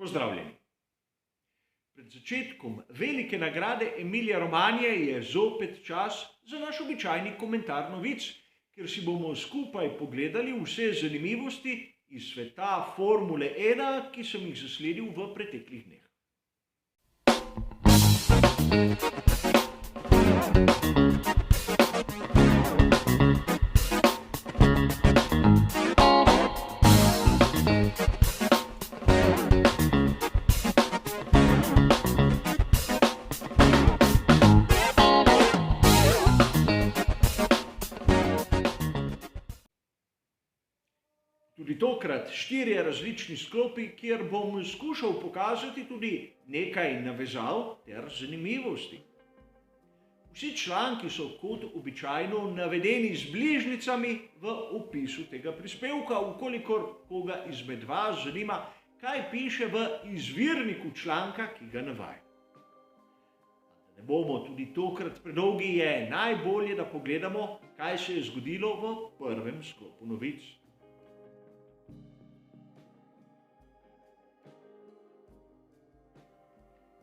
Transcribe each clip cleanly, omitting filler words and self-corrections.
Pozdravljeni. Pred začetkom velike nagrade Emilia Romagna je zopet čas za naš običajni komentar novic, kjer si bomo skupaj pogledali vse zanimivosti iz sveta Formule 1, ki sem jih zasledil v preteklih dneh. Tudi tokrat 4 različni sklopi, kjer bom skušal pokazati tudi nekaj navezav ter zanimivosti. Vsi članki so kot običajno navedeni z bližnjicami v opisu tega prispevka, ukolikor koga izmed vas zanima, kaj piše v izvirniku članka, ki ga navaja. Da ne bomo tudi tokrat predolgi, je najbolje, da pogledamo, kaj se je zgodilo v prvem sklopu novic.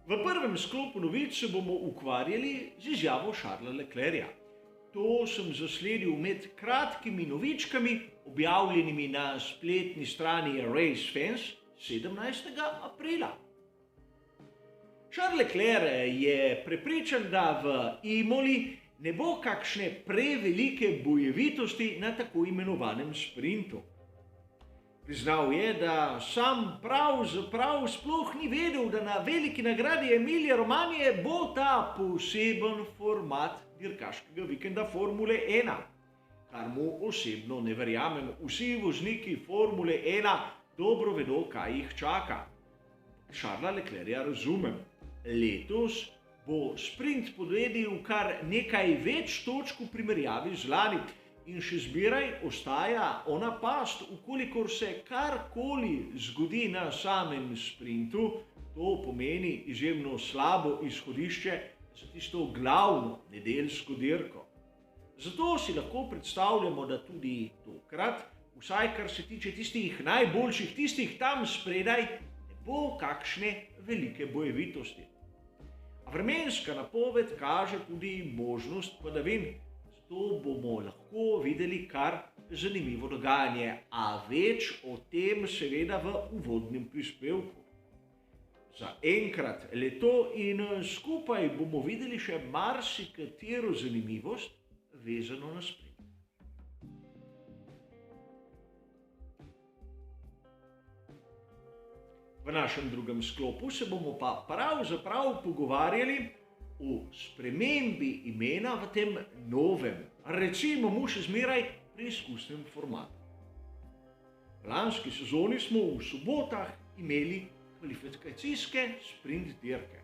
V prvem sklopu novic se bomo ukvarjali z izjavo Charlesa Leclerca. To sem zasledil med kratkimi novičkami, objavljenimi na spletni strani RaceFans 17. aprila. Charles Leclerc je prepričan, da v Imoli ne bo kakšne prevelike bojevitosti na tako imenovanem sprintu. Priznal je, da sam pravzaprav sploh ni vedel, da na veliki nagradi Emilia Romagna bo ta poseben format dirkaškega vikenda Formule 1, kar mu osebno ne verjamem. Vsi vozniki Formule 1 dobro vedo, kaj jih čaka. Charlesa Leclerca razumem. Letos bo sprint podredil kar nekaj več točk v primerjavi z lani. In še zmeraj ostaja ona past, ukolikor se karkoli zgodi na samem sprintu, to pomeni izjemno slabo izhodišče za tisto glavno nedeljsko dirko. Zato si lahko predstavljamo, da tudi tokrat, vsaj kar se tiče tistih najboljših, tistih tam spredaj, ne bo kakšne velike bojevitosti. A vremenska napoved kaže tudi možnost padavin. To bomo lahko videli kar zanimivo dogajanje, a več o tem seveda v uvodnem prispevku. Za enkrat le to in skupaj bomo videli še marsikatero zanimivost vezano na sprint. V našem drugem sklopu se bomo pa pravzaprav pogovarjali o spremembi imena v tem novem, recimo mu še zmeraj preizkusnem formatu. V lanski sezoni smo v sobotah imeli kvalifikacijske sprint dirke.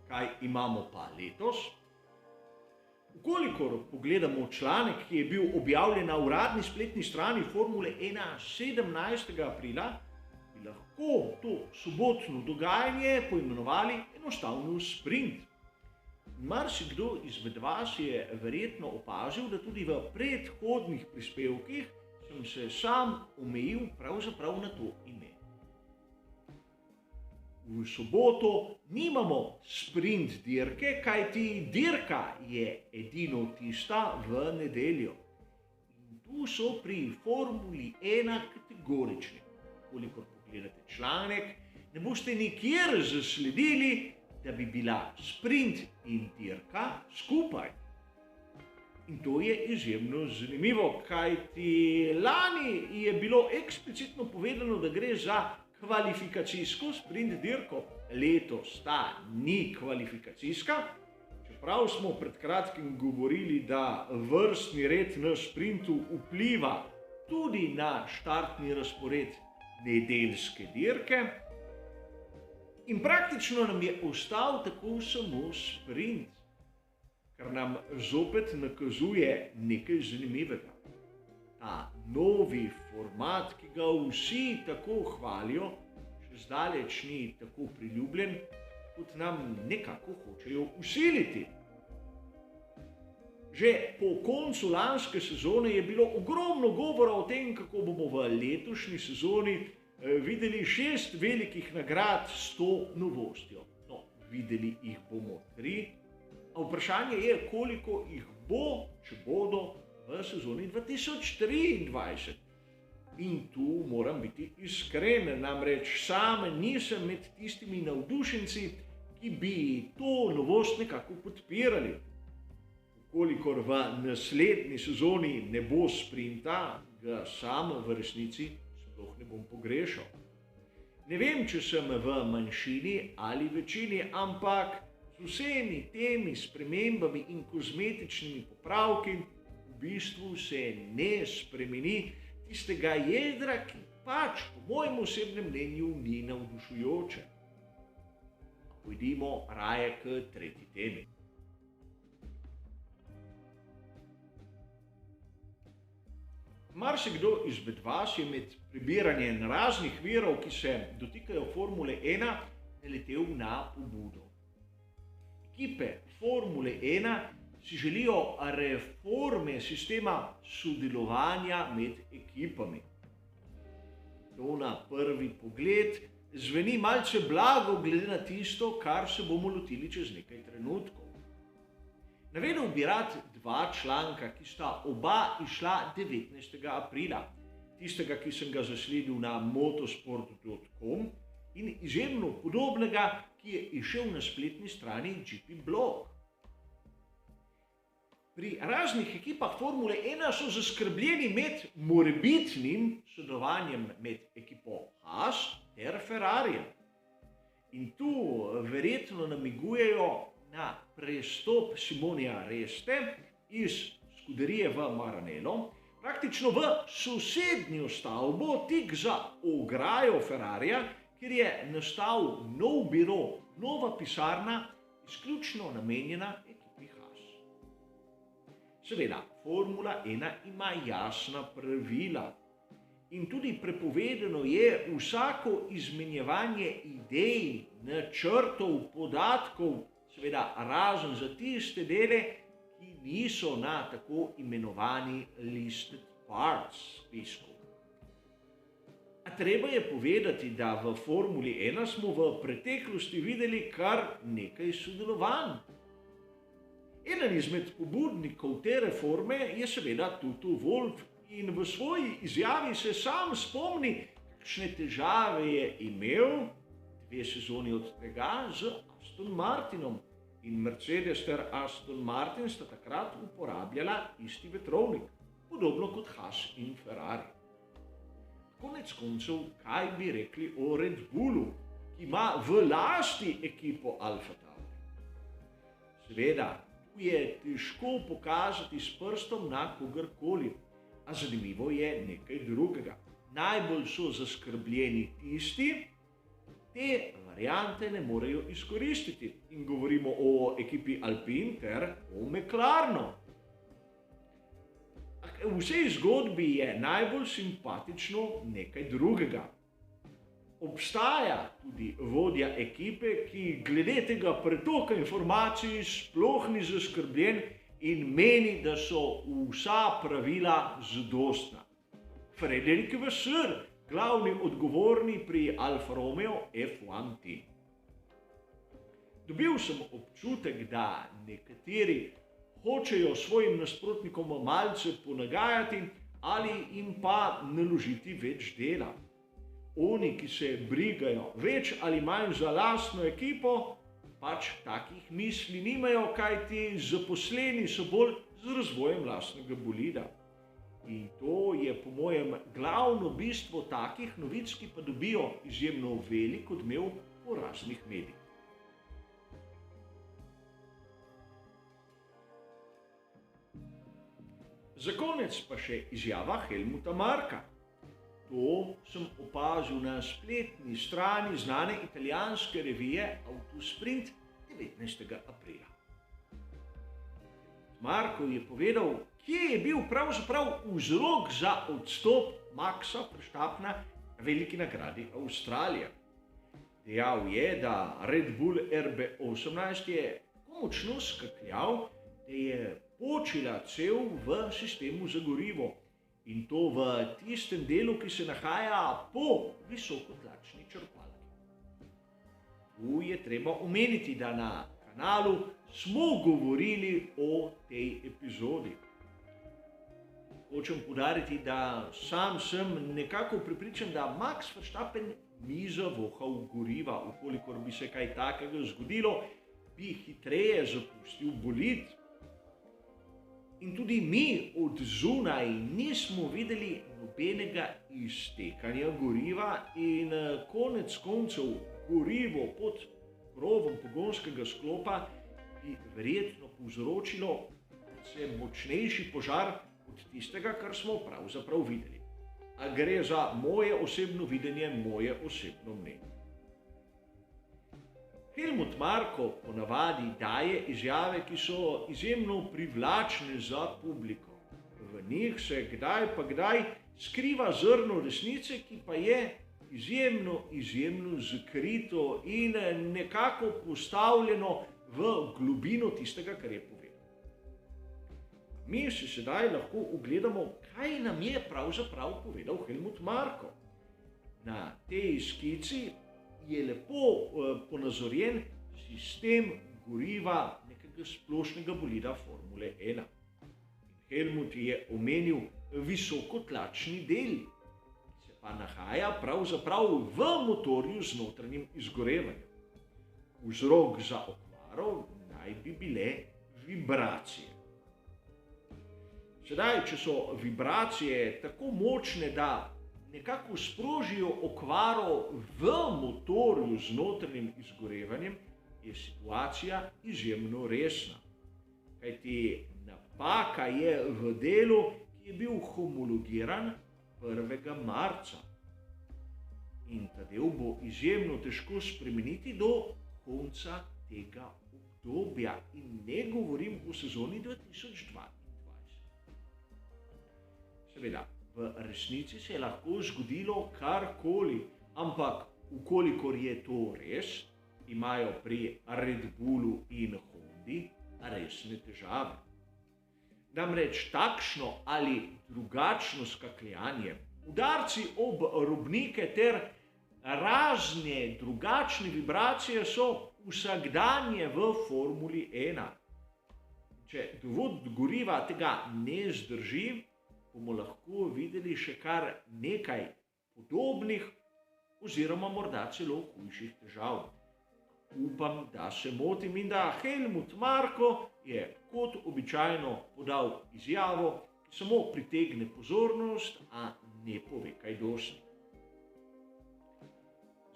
Kaj imamo pa letos? Ukolikor pogledamo članek, ki je bil objavljen na uradni spletni strani Formule 1 17. aprila, bi lahko to sobotno dogajanje poimenovali enostavno sprint. Marsikdo izmed vas je verjetno opazil, da tudi v predhodnih prispevkih sem se sam omejil pravzaprav na to ime. V soboto nimamo sprint dirke, kajti dirka je edino tista v nedeljo. In tu so pri Formuli 1 kategorični. Kolikor pogledate članek, ne boste nikjer zasledili, da bi bila sprint in dirka skupaj. In to je izjemno zanimivo, kajti lani je bilo eksplicitno povedano, da gre za kvalifikacijsko sprint dirko. Letos ta ni kvalifikacijska, čeprav smo pred kratkim govorili, da vrstni red na sprintu vpliva tudi na štartni razpored nedeljske dirke. In praktično nam je ostal tako samo sprint, kar nam zopet nakazuje nekaj zanimivega. Ta novi format, ki ga vsi tako hvalijo, še zdaleč ni tako priljubljen, kot nam nekako hočejo vsiliti. Že po koncu lanske sezone je bilo ogromno govora o tem, kako bomo v letošnji sezoni videli 6 velikih nagrad s to novostjo. No, videli jih bomo 3, a vprašanje je, koliko jih bo, če bodo v sezoni 2023. In tu moram biti iskren, namreč sam nisem med tistimi navdušenci, ki bi to novost nekako podpirali. Kolikor v naslednji sezoni ne bo sprinta, ga sam v resnici sploh ne bom pogrešal. Ne vem, če sem v manjšini ali večini, ampak z vsemi temi spremembami in kozmetičnimi popravki v bistvu se ne spremeni tistega jedra, ki pač po mojem osebnem mnenju ni navdušujoče. Pojdimo raje k tretji temi. Marsikdo izmed vas je med prebiranjem raznih virov, ki se dotikajo Formule 1, naletel na pobudo. Ekipe Formule 1 si želijo reforme sistema sodelovanja med ekipami. To na prvi pogled zveni malce blago glede na tisto, kar se bomo lotili čez nekaj trenutkov. Navedel bi rad 2 članka, ki sta oba izšla 19. aprila, tistega, ki sem ga zasledil na motosport.com, in izjemno podobnega, ki je izšel na spletni strani GP Blog. Pri raznih ekipah Formule 1 so zaskrbljeni med morebitnim sodelovanjem med ekipo Haas ter Ferrarijem. In tu verjetno namigujejo na prestop Simonija Reste iz Scuderie v Maranello, praktično v sosednjo stavbo tik za ograjo Ferrarija, kjer je nastal nov biro, nova pisarna, izključno namenjena ekipi Haas. Seveda, Formula 1 ima jasna pravila in tudi prepovedano je vsako izmenjevanje idej, načrtov, podatkov, seveda razen za tiste dele, ki niso na tako imenovani listed parts spisku. A treba je povedati, da v Formuli 1 smo v preteklosti videli kar nekaj sodelovanj. Eden izmed pobudnikov te reforme je seveda Toto Wolff in v svoji izjavi se sam spomni, kakšne težave je imel 2 sezoni od tega z Aston Martinom. In Mercedes ter Aston Martin sta takrat uporabljala isti vetrovnik, podobno kot Haas in Ferrari. Konec koncev, kaj bi rekli o Red Bullu, ki ima v lasti ekipo Alfa Tauri? Seveda, tu je težko pokazati s prstom na kogarkoli, a zanimivo je nekaj drugega. Najbolj so zaskrbljeni tisti, te variante ne morejo izkoristiti. In govorimo o ekipi Alpine ter o McLarenu. V vsej zgodbi je najbolj simpatično nekaj drugega. Obstaja tudi vodja ekipe, ki glede tega pretoka informacij sploh ni zaskrbljen in meni, da so vsa pravila zadostna. Frédéric Vasseur, glavni odgovorni pri Alfa Romeo F1 team. Dobil sem občutek, da nekateri hočejo svojim nasprotnikom malce ponagajati ali jim pa naložiti več dela. Oni, ki se brigajo več ali manj za lastno ekipo, pač takih misli nimajo, kajti zaposleni so bolj z razvojem lastnega bolida. In to je po mojem glavno bistvo takih novic, ki pa dobijo izjemno velik odmev po raznih medijih. Za konec pa še izjava Helmuta Marka. To sem opazil na spletni strani znane italijanske revije Autosprint 19. aprila. Marko je povedal, kje je bil pravzaprav vzrok za odstop Maxa Verstappena na veliki nagradi Avstralije. Dejal je, da Red Bull RB18 je tako močno skakljal, da je počila cev v sistemu za gorivo In to v tistem delu, ki se nahaja po visokotlačni črpalki. Tu je treba omeniti, da na kanalu smo govorili o tej epizodi. Hočem poudariti, da sam sem nekako prepričan, da Max Verstappen ni zavohal goriva. Ukolikor bi se kaj takega zgodilo, bi hitreje zapustil bolid. In tudi mi od zunaj nismo videli nobenega iztekanja goriva in konec koncev gorivo pod krovom pogonskega sklopa bi verjetno povzročilo predvsem močnejši požar od tistega, kar smo pravzaprav videli. A gre za moje osebno videnje, moje osebno mnenje. Helmut Marko ponavadi daje izjave, ki so izjemno privlačne za publiko. V njih se kdaj pa kdaj skriva zrno resnice, ki pa je izjemno zakrito in nekako postavljeno v globino tistega, kar je povedal. Mi si sedaj lahko ogledamo, kaj nam je pravzaprav povedal Helmut Marko. Na tej skici je lepo ponazorjen sistem goriva nekega splošnega bolida Formule 1. Helmut je omenil visokotlačni del, ki se pa nahaja pravzaprav v motorju z notranjim izgorevanjem. Vzrok za okvaro naj bi bile vibracije. Sedaj, če so vibracije tako močne, da nekako sprožijo okvaro v motorju z notranjim izgorevanjem, je situacija izjemno resna. Kajti napaka je v delu, ki je bil homologiran 1. marca. In ta del bo izjemno težko spremeniti do konca tega obdobja. In ne govorim o sezoni 2022. Seveda, v resnici se je lahko zgodilo karkoli, ampak ukolikor je to res, imajo pri Red Bullu in Hondi resne težave. Namreč takšno ali drugačno skakljanje, udarci ob robnike ter razne drugačne vibracije so vsakdanje v Formuli 1. Če dovod goriva tega ne zdrži, bomo lahko videli še kar nekaj podobnih oziroma morda celo hujših težav. Upam, da se motim in da Helmut Marko je kot običajno podal izjavo, ki samo pritegne pozornost, a ne pove kaj dosti.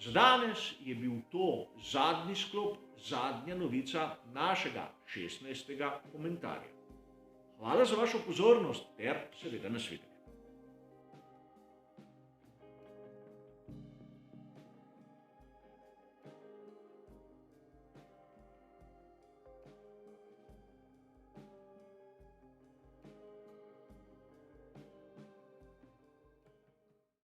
Za danes je bil to zadnji sklop, zadnja novica našega 16. komentarja. Hvala za vašo pozornost ter seveda nasvidenje.